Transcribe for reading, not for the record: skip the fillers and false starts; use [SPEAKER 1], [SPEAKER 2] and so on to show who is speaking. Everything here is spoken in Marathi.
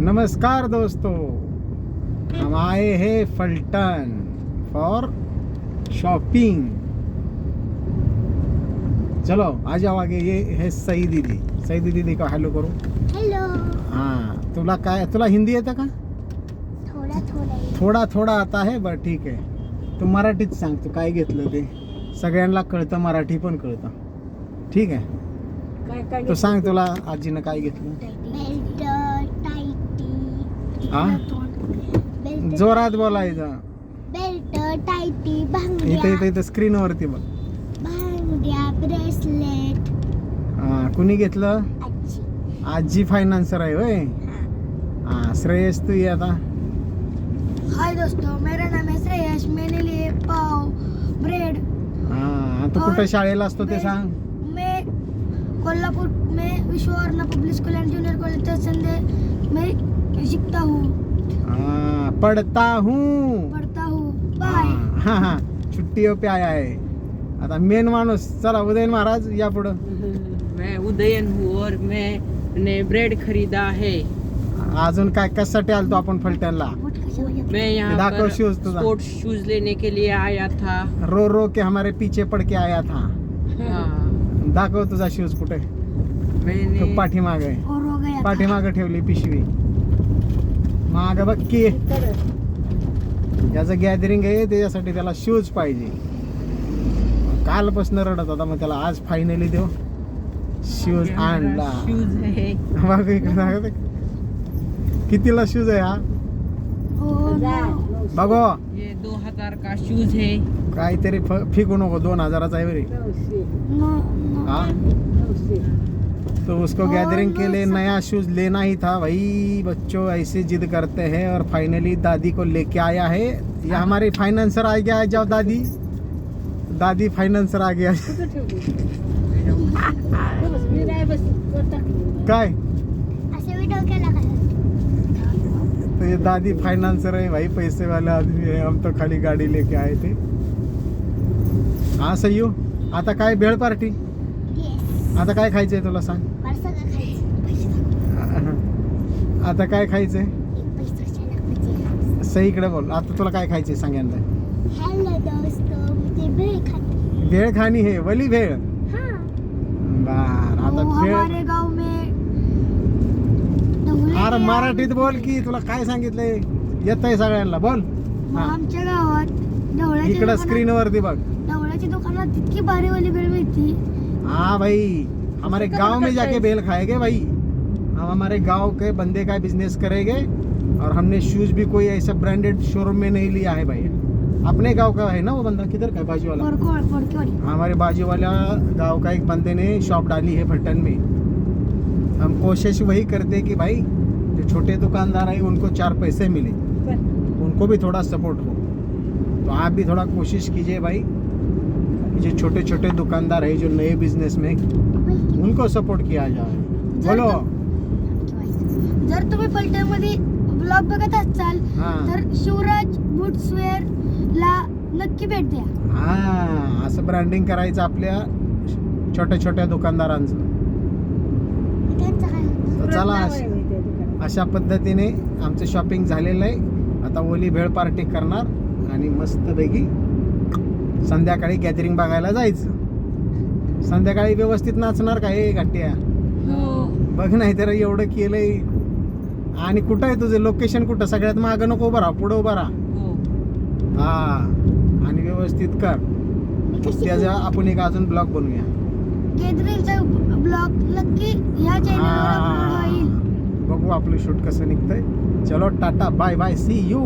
[SPEAKER 1] नमस्कार दोस्तों, हम आए हैं फलटन फॉर शॉपिंग। चलो आ जाओ आगे। ये है सई दीदी। सई दीदी को हेलो करो।
[SPEAKER 2] हेलो।
[SPEAKER 1] हाँ, तुला हिंदी येतं का? थोडा थोडा आता है, बरं ठीक आहे. तू मराठीत सांग, तू काय घेतलं ते. सगळ्यांना कळतं, मराठी पण कळतं. ठीक आहे, तू सांग तुला आजीनं काय घेतलं.
[SPEAKER 2] बेल्ट टाइटी.
[SPEAKER 1] हा, जोरात बोलायचं.
[SPEAKER 2] बेल्ट टाइटी
[SPEAKER 1] इथे
[SPEAKER 2] भांगड्या.
[SPEAKER 1] इथे इथे स्क्रीनवरती बघ.
[SPEAKER 2] भांगड्या ब्रेसलेट.
[SPEAKER 1] हा, कुणी घेतलं?
[SPEAKER 2] आजी.
[SPEAKER 1] आजी फायनान्सर आहे होय. हाँ, श्रेयस तू ये आता.
[SPEAKER 2] हाय दोस्तों, मेरा नाम है श्रेयस. मैंने लिए पाव ब्रेड.
[SPEAKER 1] हाँ, तू कुठे शाळेला असतो ते सांग.
[SPEAKER 2] मैं कोल्हापुर में Vishwavarna public school and junior college संदे मैं सीखता हूँ.
[SPEAKER 1] हाँ, पढ़ता हूँ.
[SPEAKER 2] पढ़ता हूँ. बाय.
[SPEAKER 1] हाँ हाँ, छुट्टियों पे आया है. आता मेन माणूस. चला उदयन महाराज या पुढं.
[SPEAKER 3] मैं उदयन हूँ और मैंने ब्रेड खरीदा है.
[SPEAKER 1] अजून काय कशासाठी आलतो आपण फलटणला?
[SPEAKER 3] मैं यहाँ
[SPEAKER 1] दाखव
[SPEAKER 3] पर
[SPEAKER 1] शूज तुझा.
[SPEAKER 3] स्पोर्ट्स शूज लेने के लिए आया था.
[SPEAKER 1] रो रो के हमारे पीछे पड़ के आया था.
[SPEAKER 3] हाँ,
[SPEAKER 1] दाखव तुझा शूज कुठे.
[SPEAKER 3] मैंने
[SPEAKER 1] तो पाठीमाग आहे.
[SPEAKER 2] और हो गया.
[SPEAKER 1] पाठीमाग ठेवली पिशवी. माग बघ की. ज्याचं गॅदरिंग आहे त्याच्यासाठी त्याला शूज पाहिजे. कालपासून रडत होता, मग त्याला आज फायनली देऊ शूज आणला.
[SPEAKER 3] शूज है.
[SPEAKER 1] बघ इकडे दाखव. कितीला शूज आहे हा? बघो,
[SPEAKER 3] ये 2000 का शूज है.
[SPEAKER 1] काहीतरी फिकू नको. 2000चा आहे बरे. हाँ, तो उसको गैदरिंग के लिए नया शूज लेना ही था. भाई बच्चों ऐसे जिद करते हैं और फाइनली दादी को लेके आया है. ये हमारी फाइनेंसर आ गया है. जाओ दादी. दादी फाइनेंसर आ गया. काय
[SPEAKER 2] असे व्हिडिओ केला का?
[SPEAKER 1] तो ये दादी फाइनेंसर है भाई, पैसे वाले आदमी है. हम तो खाली गाड़ी लेके आए थे. हाँ सही हो. आता काय भेळ पार्टी.
[SPEAKER 2] येस.
[SPEAKER 1] आता काय खायचंय तुला सांग.
[SPEAKER 2] मला सगळं खायचं. पैसे दाखव.
[SPEAKER 1] आता काय खायचंय?
[SPEAKER 2] एक पैशाला म्हणजे.
[SPEAKER 1] सही इकडे बोल. आता तुला काय खायचंय सांग यंदा.
[SPEAKER 2] हेलो दोस्तों, मुझे भेळ खानी.
[SPEAKER 1] भेळ खानी है. वली भेळ.
[SPEAKER 2] हाँ.
[SPEAKER 1] बार आता भेळ.
[SPEAKER 2] हमारे गांव में
[SPEAKER 1] अरे मराठीत बोल की. तुला काय सांगितलंय येतंय सगळ्यांना. बोल. हा,
[SPEAKER 2] आमच्या गावात ढवळ्याच्या
[SPEAKER 1] इकडं
[SPEAKER 2] दुकानात-
[SPEAKER 1] स्क्रीन वरती बघ.
[SPEAKER 2] ढवळ्याच्या दुकानात तितकी भारी वाली भेळ मिळती.
[SPEAKER 1] हाँ भाई, हमारे गांव में जाके भेल खाएंगे भाई. हम हमारे गांव के बंदे का बिजनेस करेंगे और हमने शूज भी कोई ऐसा ब्रांडेड शोरूम में नहीं लिया है भाई. अपने गांव का है ना वो बंदा. किधर का है? बाजू वाला.
[SPEAKER 2] फडकेवाडी.
[SPEAKER 1] हमारे बाजू वाला गांव का एक बंदे ने शॉप डाली है फलटन में. हम कोशिश वही करते कि भाई जो छोटे दुकानदार हैं उनको 4 पैसे मिले, उनको भी थोड़ा सपोर्ट हो. तो आप भी थोड़ा कोशिश कीजिए भाई. जो छोटे छोटे दुकानदार है, जो नए बिजनेस में, उनको सपोर्ट किया जाए. बोलो.
[SPEAKER 2] जर तुम्ही फलटण मध्ये ब्लॉग बघत असाल
[SPEAKER 1] हाँ.
[SPEAKER 2] तर शिवराज बुट्सवेअर ला नक्की भेट द्या.
[SPEAKER 1] हा, असं ब्रँडिंग करायचं आपल्या छोट्या छोट्या दुकानदारांचं.
[SPEAKER 2] त्यांचं काय होतं?
[SPEAKER 1] तर चला, अशा पद्धतीने आमचं शॉपिंग झालेलं आहे. आता ओली भेळ पार्टी करणार आणि मस्तपैकी संध्याकाळी गॅदरिंग बघायला जायचं. संध्याकाळी व्यवस्थित नाचणार का हे गाठ्या?
[SPEAKER 3] हो.
[SPEAKER 1] बघ, नाही तर एवढं केलंय. आणि कुठं आहे तुझं लोकेशन? कुठं? सगळ्यात मागं नको उभं राहा, पुढं उभं राहा.
[SPEAKER 3] हो.
[SPEAKER 1] हा, आणि व्यवस्थित कर. त्याचा आपण एक अजून ब्लॉग बनवूया.
[SPEAKER 2] गॅदरिंगचा ब्लॉग नक्की ह्या चॅनलवर अपलोड होईल.
[SPEAKER 1] बघू आपलं शूट कसं निघतंय. चलो tata, bye bye, see you.